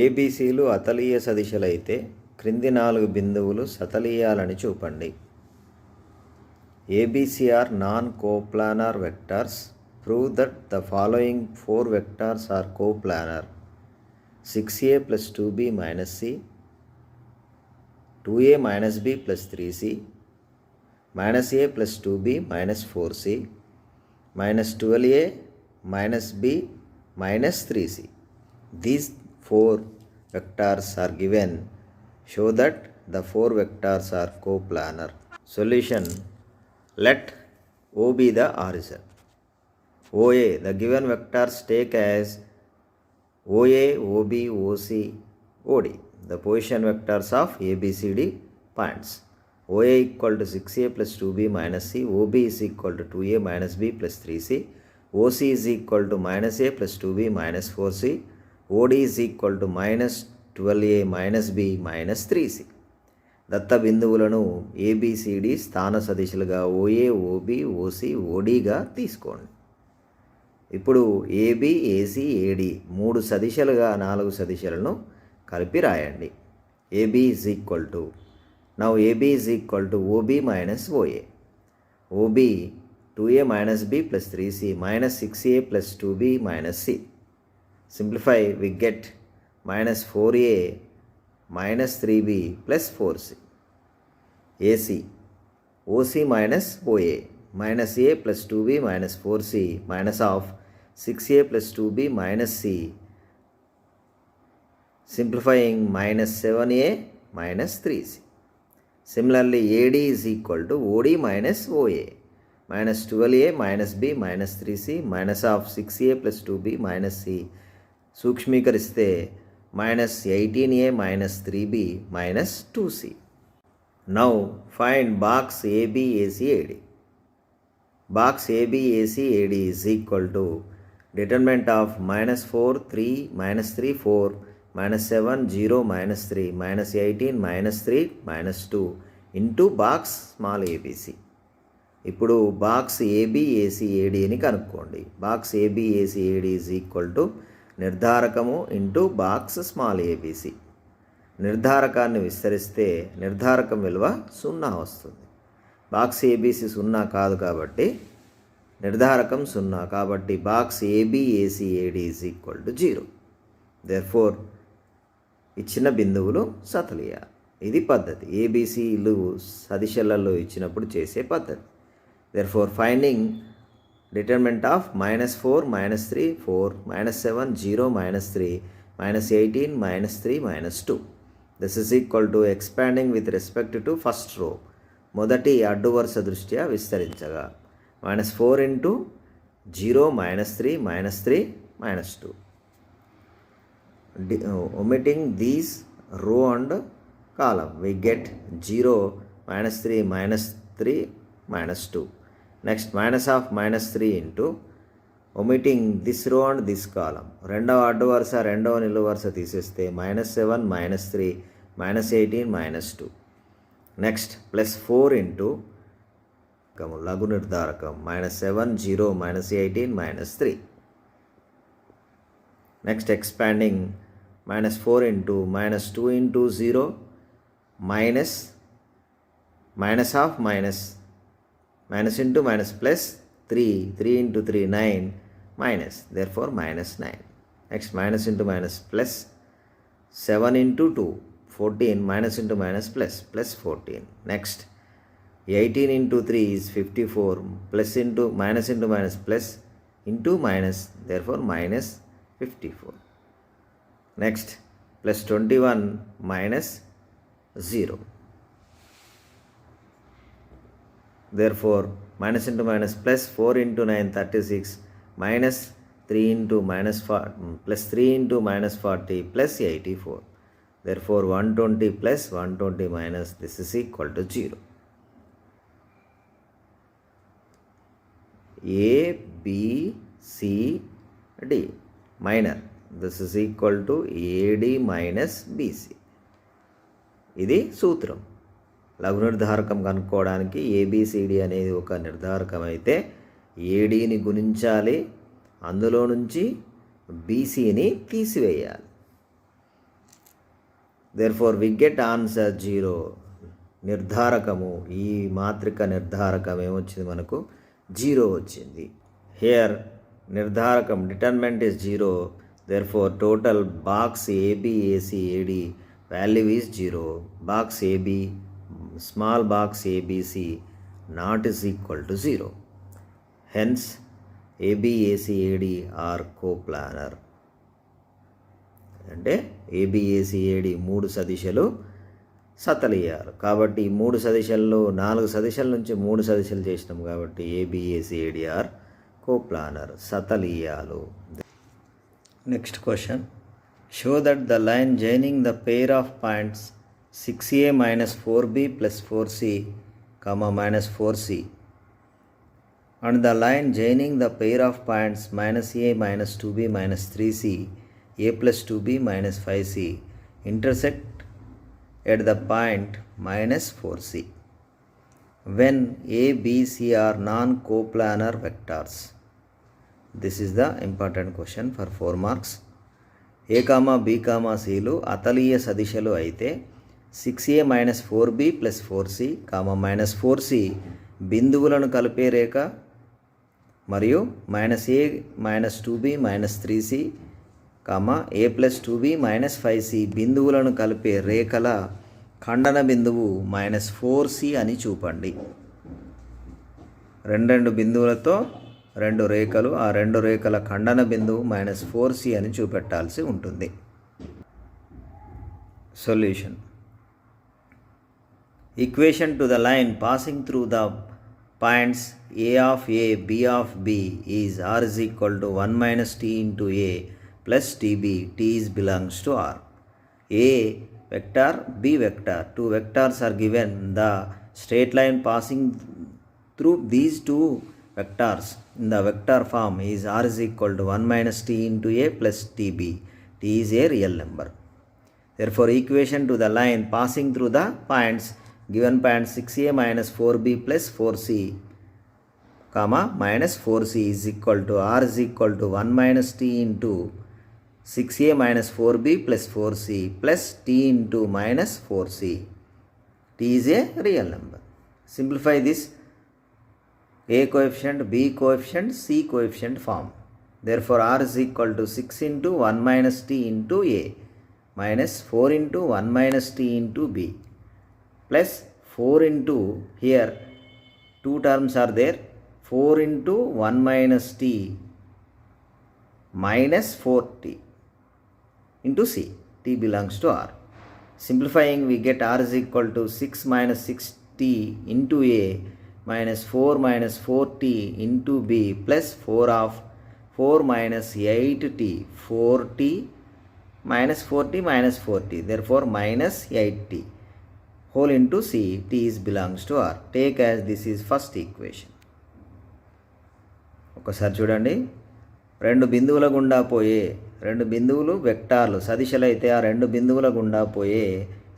ఏబీసీలు అతలీయ సదిశలైతే క్రింది 4 బిందువులు సతలీయాలని చూపండి. ABC are non-coplanar vectors. Prove that the following 4 vectors are coplanar. 6a plus 2b minus c, 2a minus b plus 3c, minus a plus 2b minus 4c, minus 12a minus b minus 3c. These 4 vectors are given. Show that the 4 vectors are coplanar. Solution. Let O be the origin. OA, the given vectors take as OA, OB, OC, OD, the position vectors of ABCD points. OA equal to 6a plus 2b minus c, OB is equal to 2a minus b plus 3c, OC is equal to minus a plus 2b minus 4c, OD is equal to minus 12a minus b minus 3c. దత్త బిందువులను ABCD స్థాన సదిశలుగా OA, OB, OC, ODగా తీసుకోండి. ఇప్పుడు AB, AC, AD 3 సదిశలుగా 4 సదిశలను కలిపి రాయండి. AB is equal to, now AB is equal to OB minus OA. OB 2a minus b plus 3c minus 6a plus 2b minus c. Simplify, we get minus 4a minus 3b plus 4c. AC, OC minus OA minus a plus 2b minus 4c minus of 6a plus 2b minus c. Simplifying, minus 7a minus 3c. Similarly, AD is equal to OD minus OA minus 12a minus b minus 3c minus of 6a plus 2b minus c. సూక్ష్మీకరిస్తే minus 18a minus 3b minus 2c. Now find box AB, AC, AD. Box AB, AC, AD is equal to determinant of minus 4, 3, minus 3, 4, minus 7, 0, minus 3, minus 18, minus 3, minus 2 into box small abc. ఇప్పుడు box AB, AC, AD అని కనుక్కోండి. Box AB, AC, AD is equal to నిర్ధారకము into box small ABC. నిర్ధారకాన్ని విస్తరిస్తే నిర్ధారకం విలువ 0 వస్తుంది. Box ABC 0 కాదు కాబట్టి నిర్ధారకం 0, కాబట్టి box AB, AC, AD is equal to 0. Therefore ఇచ్చిన బిందువులు సతలీయాలి. ఇది పద్ధతి, ABCలు సదిశలలో ఇచ్చినప్పుడు చేసే పద్ధతి. Therefore finding determinant of minus 4, minus 3, 4, minus 7, 0, minus 3, minus 18, minus 3, minus 2. This is equal to expanding with respect to first row. మొదటి అడ్డు వరుస దృష్ట్యా విస్తరించగా minus 4 into 0, minus 3, minus 3, minus 2. Omitting these row and column, we get 0, minus 3, minus 3, minus 2. Next, minus of minus 3 into, omitting this row and this column, రెండవ అడ్డు వరుస రెండవ నిలువు వరుస తీసేస్తే minus 7, minus 3, minus 18, minus 2. Next plus 4 into లఘు నిర్ధారకం minus 7, 0, minus 18, minus 3. Next expanding minus 4 into minus 2 into 0 minus of minus into minus plus 3 into 3 9 minus, therefore minus 9. Next, minus into minus plus 7 into 2 14 minus into minus plus 14. Next, 18 into 3 is 54 plus into minus plus into minus, therefore minus 54. Next, plus 21 minus 0. Therefore minus into minus plus 4 into 9 36 minus 3 into minus 4 plus 3 into minus 40 plus 84. Therefore 120 plus 120 minus, this is equal to 0. A, B, C, D minor, this is equal to AD minus BC. ఇది సూత్రం. లఘు నిర్ధారకం కనుక్కోవడానికి ABCD అనేది ఒక నిర్ధారకం అయితే ADని గుణించాలి, అందులో నుంచి BCని తీసివేయాలి. Therefore we get answer 0. నిర్ధారకము ఈ మాత్రిక నిర్ధారకం ఏమొచ్చింది మనకు 0 వచ్చింది. హియర్ నిర్ధారకం determinant is 0. Therefore total box AB AC AD value is 0. Box AB, small box ABC not is equal to 0. Hence AB AC AD are coplanar. అంటే ABACAD 3 సదిశలు సతలీయాలు. కాబట్టి 3 సదిశల్లో 4 సదిశల నుంచి 3 సదిశలు చేసినాం కాబట్టి ABACAD ఆర్ కోప్లానర్ సతలీయాలు. Next question, show that the line joining the pair of points 6a minus 4b plus 4c, minus 4c and the line joining the pair of points minus a minus 2b minus 3c, a plus 2b minus 5c intersect at the point minus 4c when a, b, c are non-coplanar vectors. This is the important question for 4 marks. a, b, cలు అతలీయ సదిశలు అయితే 6a minus 4b plus 4c, minus 4c బిందువులను కలిపే రేఖ మరియు minus a minus 2b minus 3c, a plus 2b minus 5c బిందువులను కలిపే రేఖల ఖండన బిందువు minus 4c అని చూపండి. రెండు బిందువులతో 2 రేఖలు, ఆ 2 రేఖల ఖండన బిందువు minus 4c అని చూపెట్టాల్సి ఉంటుంది. Solution. Equation to the line passing through the points a of a, b of b is r is equal to 1 minus t into a plus tb. T is belongs to r. A vector, b vector, 2 vectors are given. The straight line passing through these 2 vectors in the vector form is r is equal to 1 minus t into a plus tb. T is a real number. Therefore equation to the line passing through the points given point 6a minus 4b plus 4c, minus 4c is equal to r is equal to 1 minus t into 6a minus 4b plus 4c plus t into minus 4c. T is a real number. Simplify this. A coefficient, b coefficient, c coefficient form. Therefore r is equal to 6 into 1 minus t into a minus 4 into 1 minus t into b plus 4 into, here 2 terms are there, 4 into 1 minus t minus 4t into c. T belongs to r. Simplifying, we get r is equal to 6 minus 6t into a minus 4 minus 4t into b plus 4 of 4 minus 8t, 4t minus 4t minus 4t, therefore minus 8t whole into c. T is belongs to r. Take as this is first equation. ఒకసారి చూడండి, 2 బిందువుల గుండా పోయే, 2 బిందువులు వెక్టార్లు సదిశలైతే ఆ 2 బిందువుల గుండా పోయే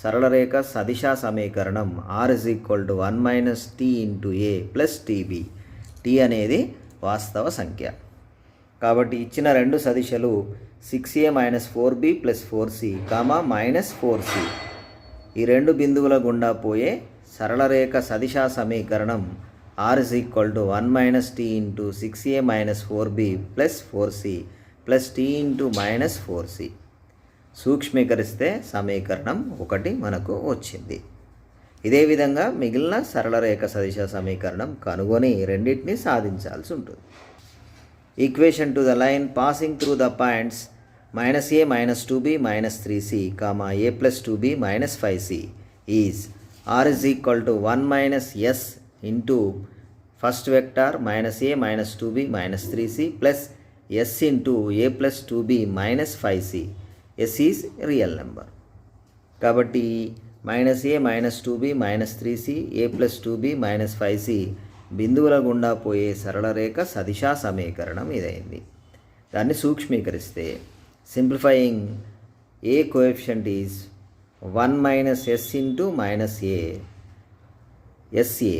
సరళ రేఖ సదిశా సమీకరణం r is equal to 1 minus t into a plus tb. t అనేది వాస్తవ సంఖ్య కాబట్టి ఇచ్చిన 2 సదిశలు 6a minus 4b plus 4c, minus 4c ఈ 2 బిందువుల గుండా పోయే సరళ రేఖ సదిశా సమీకరణం r is equal to 1 minus t into 6a minus 4b plus 4c plus t into minus 4c. సూక్ష్మీకరిస్తే సమీకరణం 1 మనకు వచ్చింది. ఇదే విధంగా మిగిలిన సరళ రేఖ సదిశ సమీకరణం కనుగొని రెండింటిని సాధించాల్సి ఉంటుంది. Equation to the line passing through the points minus a minus 2b minus 3c, a plus 2b minus 5c is r is equal to 1 minus s into first vector minus a minus 2b minus 3c plus s into a plus 2b minus 5c. s is real number కాబట్టి minus a minus 2b minus 3c a plus 2b minus 5c బిందువుల గుండా పోయే సరళ రేఖ సదిశా సమీకరణం ఇదైంది. దాన్ని సూక్ష్మీకరిస్తే simplifying, a coefficient is 1 minus s into minus a, sa.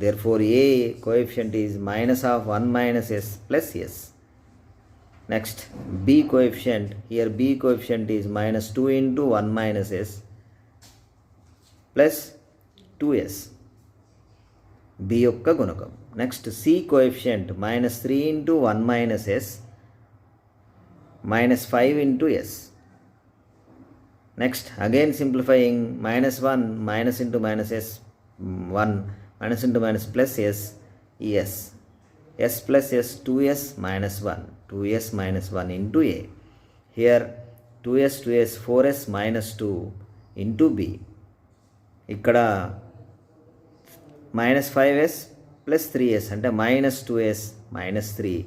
Therefore a coefficient is minus of 1 minus s plus s. Next, b coefficient, here b coefficient is minus 2 into 1 minus s plus 2s b యొక్క గుణకం. Next c coefficient -3 into 1 minus s -5 into s. Next again simplifying -1 minus into minus s 1 minus into minus plus s ఈ s plus s 2s minus 1 2s minus 1 into a. Here 2s 4s minus 2 into b. ఇక్కడ -5s plus 3s అంటే -2s minus 3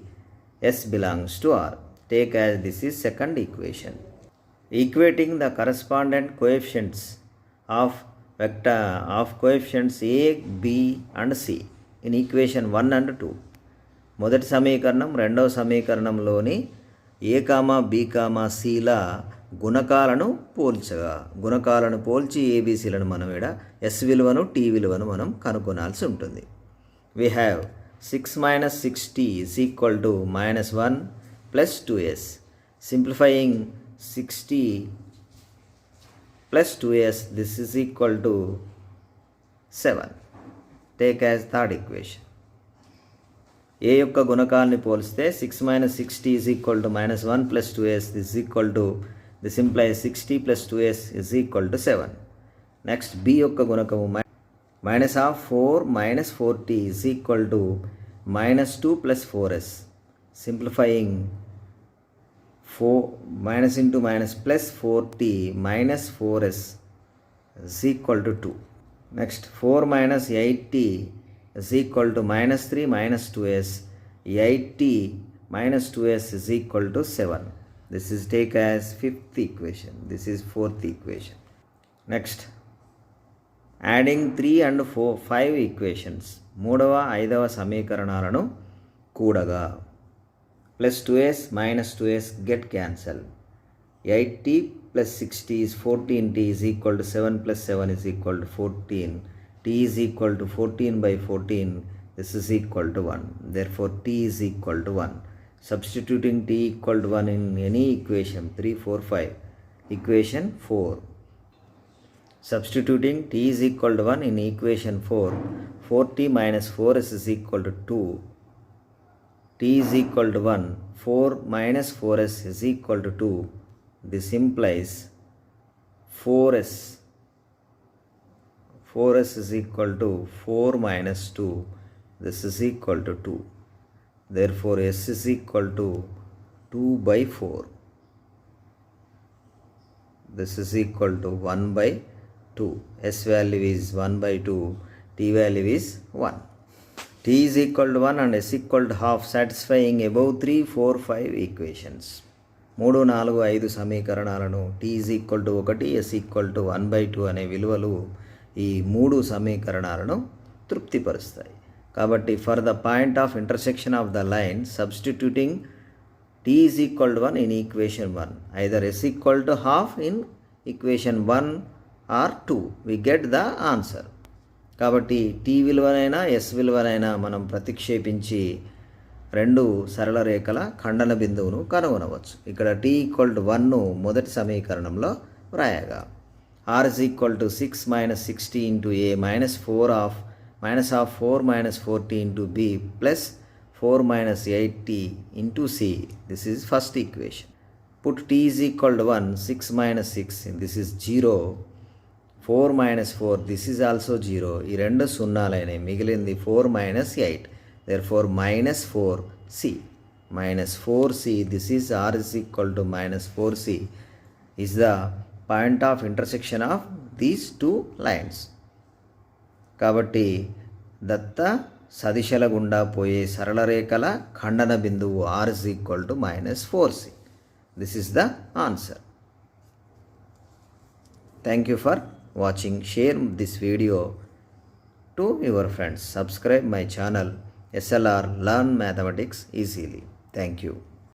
s belongs to R. Take as this is second equation. Equating the correspondent coefficients of vector of coefficients a, b and c in equation 1 and 2. మొదటి సమీకరణం రెండవ సమీకరణంలోని ఏ comma B comma సిల గుణకాలను పోల్చి ఏబీసీలను మనం ఇక్కడ yes విలువను tea విలువను మనం కనుగొనాల్సి ఉంటుంది. We have 6 minus 6t is equal to -1 plus 2s. Simplifying 6t plus 2s, this is equal to 7. Take as third equation. ఏ యొక్క గుణకాలని పోలిస్తే 6 minus 6t is equal to -1 plus 2s, this is equal to, this implies 6t plus 2s is equal to 7. Next b యొక్క గుణకము -4 minus 4t is equal to -2 plus 4s. Simplifying 4 minus into minus plus 4t minus 4s is equal to 2. Next 4 minus 8t is equal to -3 minus 2s. 8t minus 2s is equal to 7. This is take as fifth equation. This is fourth equation. Next, adding 3 and 4 5 equations. మూడవ ఐదవ సమీకరణాలను కూడగా plus 2s minus 2s get cancel. 8t plus 6t is 14t is equal to 7 plus 7 is equal to 14. t is equal to 14 by 14. This is equal to 1. Therefore, t is equal to 1. Substituting t equal to 1 in any equation 3, 4, 5. Equation 4. Substituting t is equal to 1 in equation 4. 4t minus 4s is equal to 2. t is equal to 1. 4 minus 4s is equal to 2. This implies 4s is equal to 4 minus 2. This is equal to 2. Therefore, s is equal to 2 by 4. This is equal to 1 by 2. S value is 1 by 2. T value is 1. T is equal to 1 and s equal to half, satisfying above 3, 4, 5 equations. 3, 4, 5 సమీకరణాలను t is equal to 1, s equal to 1 by 2 అనే విలువలు ఈ 3 సమీకరణాలను తృప్తిపరుస్తాయి. కాబట్టి for the point of intersection of the line, substituting t is equal to 1 in equation 1, either s equal to half in equation 1 or 2, we get the answer. కాబట్టి t విలువనైనా s విలువనైనా మనం ప్రతిక్షేపించి రెండు సరళ రేఖల ఖండన బిందువును కనుగొనవచ్చు. ఇక్కడ t ఈక్వల్ టు 1ను మొదటి సమీకరణంలో వ్రాయగా r is equal to 6 minus 60 into a minus 4 minus 4t into b plus 4 minus 8t into c. This is first equation. Put t is equal to 1, 6 minus 6, this is 0. 4 minus 4, this is also 0. ఈ రెండు సున్నాలైనవి, మిగిలింది 4 minus 8. Therefore, minus 4c. Minus 4c, this is r is equal to minus 4c, is the point of intersection of these two lines. కాబట్టి దత్త సదిశల గుండా పోయే సరళ రేఖల ఖండన బిందువు r is equal to minus 4c. This is the answer. Thank you for watching. Share this video to your friends. Subscribe my channel SLR Learn Mathematics Easily. Thank you.